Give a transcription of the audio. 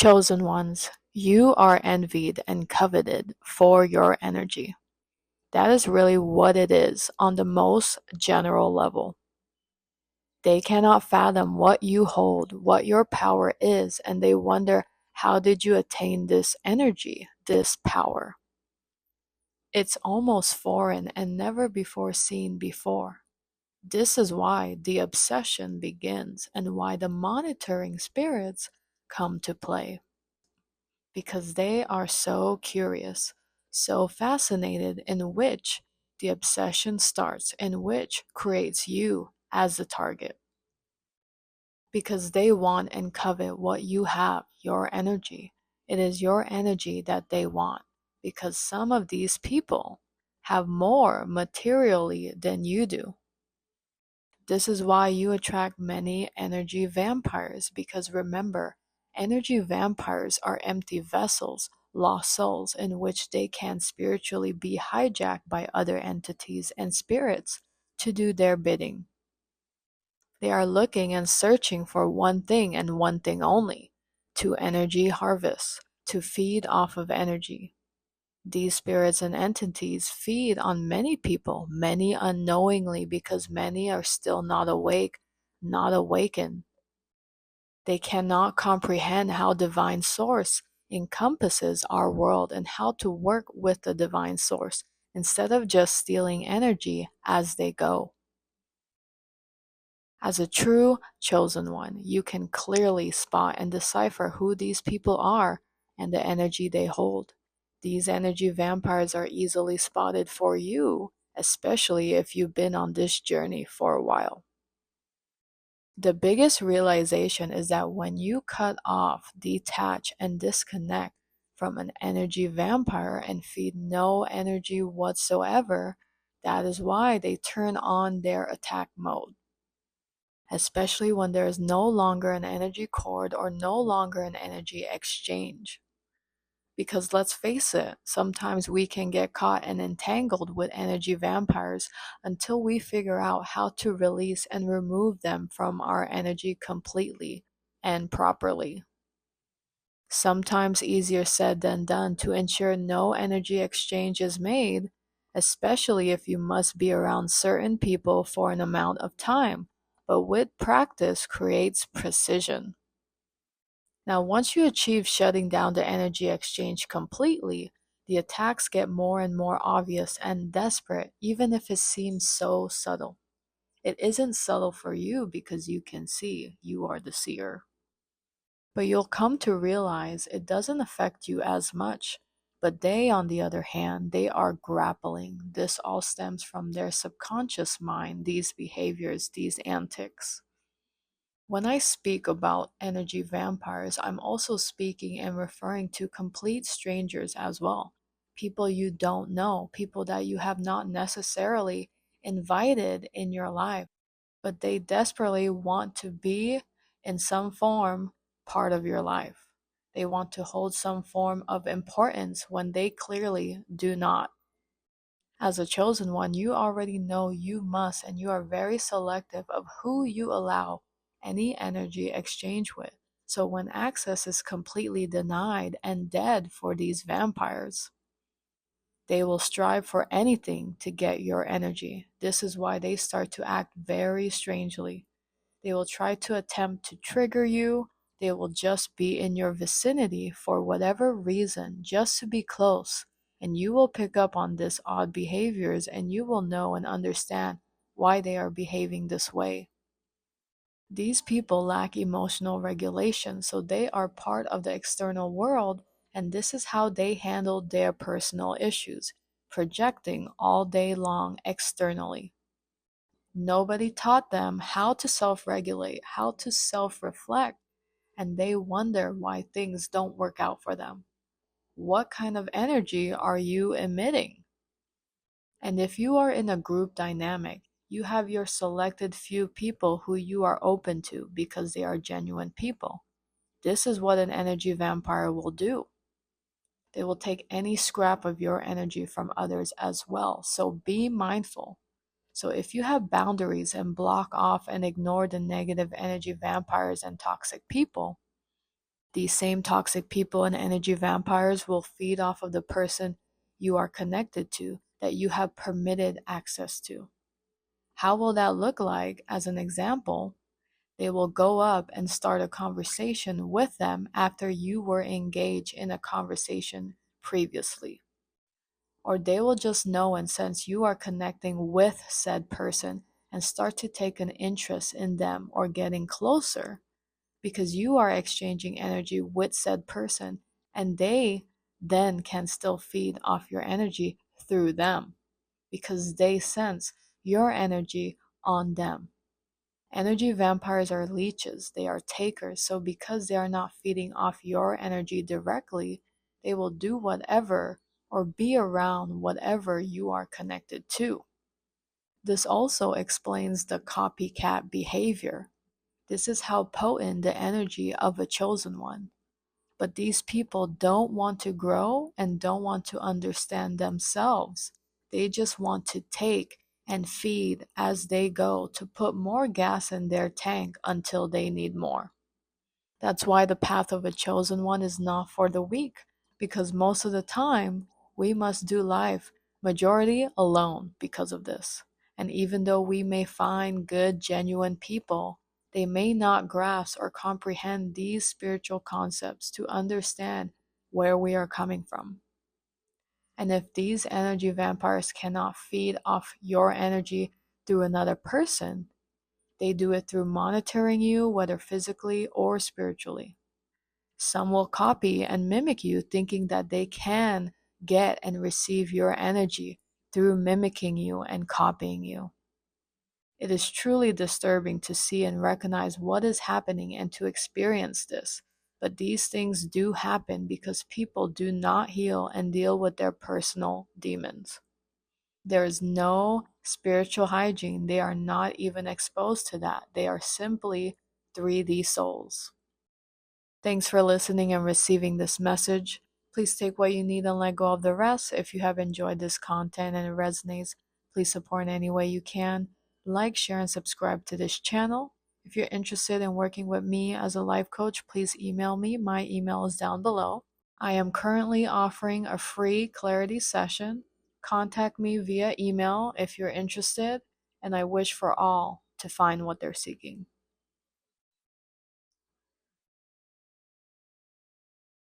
Chosen ones, you are envied and coveted for your energy. That is really what it is on the most general level. They cannot fathom what you hold, what your power is, and they wonder, how did you attain this energy, this power? It's almost foreign and never before seen before. This is why the obsession begins and why the monitoring spirits come to play. Because they are so curious, so fascinated, in which the obsession starts, in which creates you as the target. Because they want and covet what you have, your energy. It is your energy that they want. Because some of these people have more materially than you do. This is why you attract many energy vampires, because remember, energy vampires are empty vessels, lost souls, in which they can spiritually be hijacked by other entities and spirits to do their bidding. They are looking and searching for one thing and one thing only: to energy harvest, to feed off of energy. These spirits and entities feed on many people, many unknowingly, because many are still not awake, not awakened. They cannot comprehend how divine source encompasses our world and how to work with the divine source instead of just stealing energy as they go. As a true chosen one, you can clearly spot and decipher who these people are and the energy they hold. These energy vampires are easily spotted for you, especially if you've been on this journey for a while. The biggest realization is that when you cut off, detach, and disconnect from an energy vampire and feed no energy whatsoever, that is why they turn on their attack mode. Especially when there is no longer an energy cord or no longer an energy exchange. Because let's face it, sometimes we can get caught and entangled with energy vampires until we figure out how to release and remove them from our energy completely and properly. Sometimes easier said than done to ensure no energy exchange is made, especially if you must be around certain people for an amount of time, but with practice creates precision. Now, once you achieve shutting down the energy exchange completely, the attacks get more and more obvious and desperate, even if it seems so subtle. It isn't subtle for you because you can see, you are the seer. But you'll come to realize it doesn't affect you as much. But they, on the other hand, they are grappling. This all stems from their subconscious mind, these behaviors, these antics. When I speak about energy vampires, I'm also speaking and referring to complete strangers as well. People you don't know, people that you have not necessarily invited in your life, but they desperately want to be in some form part of your life. They want to hold some form of importance when they clearly do not. As a chosen one, you already know you must, and you are very selective of who you allow any energy exchange with. So when access is completely denied and dead for these vampires, they will strive for anything to get your energy. This is why they start to act very strangely. They will try to attempt to trigger you. They will just be in your vicinity for whatever reason, just to be close. And you will pick up on this odd behaviors and you will know and understand why they are behaving this way. These people lack emotional regulation, so they are part of the external world, and this is how they handle their personal issues, projecting all day long externally. Nobody taught them how to self-regulate, how to self-reflect, and they wonder why things don't work out for them. What kind of energy are you emitting? And if you are in a group dynamic, you have your selected few people who you are open to because they are genuine people. This is what an energy vampire will do. They will take any scrap of your energy from others as well, so be mindful. So if you have boundaries and block off and ignore the negative energy vampires and toxic people, These same toxic people and energy vampires will feed off of the person you are connected to, that you have permitted access to. How will that look like? As an example, they will go up and start a conversation with them after you were engaged in a conversation previously. Or they will just know and sense you are connecting with said person and start to take an interest in them or getting closer because you are exchanging energy with said person, and they then can still feed off your energy through them because they sense your energy on them. Energy vampires are leeches, they are takers, so because they are not feeding off your energy directly, they will do whatever or be around whatever you are connected to. This also explains the copycat behavior. This is how potent the energy of a chosen one. But these people don't want to grow and don't want to understand themselves. They just want to take and feed as they go to put more gas in their tank until they need more. That's why the path of a chosen one is not for the weak, because most of the time we must do life majority alone because of this. And even though we may find good, genuine people, they may not grasp or comprehend these spiritual concepts to understand where we are coming from. And if these energy vampires cannot feed off your energy through another person, they do it through monitoring you, whether physically or spiritually. Some will copy and mimic you, thinking that they can get and receive your energy through mimicking you and copying you. It is truly disturbing to see and recognize what is happening and to experience this. But these things do happen because people do not heal and deal with their personal demons. There is no spiritual hygiene. They are not even exposed to that. They are simply 3D souls. Thanks for listening and receiving this message. Please take what you need and let go of the rest. If you have enjoyed this content and it resonates, please support in any way you can. Like, share, and subscribe to this channel. If you're interested in working with me as a life coach, please email me. My email is down below. I am currently offering a free clarity session. Contact me via email if you're interested, and I wish for all to find what they're seeking.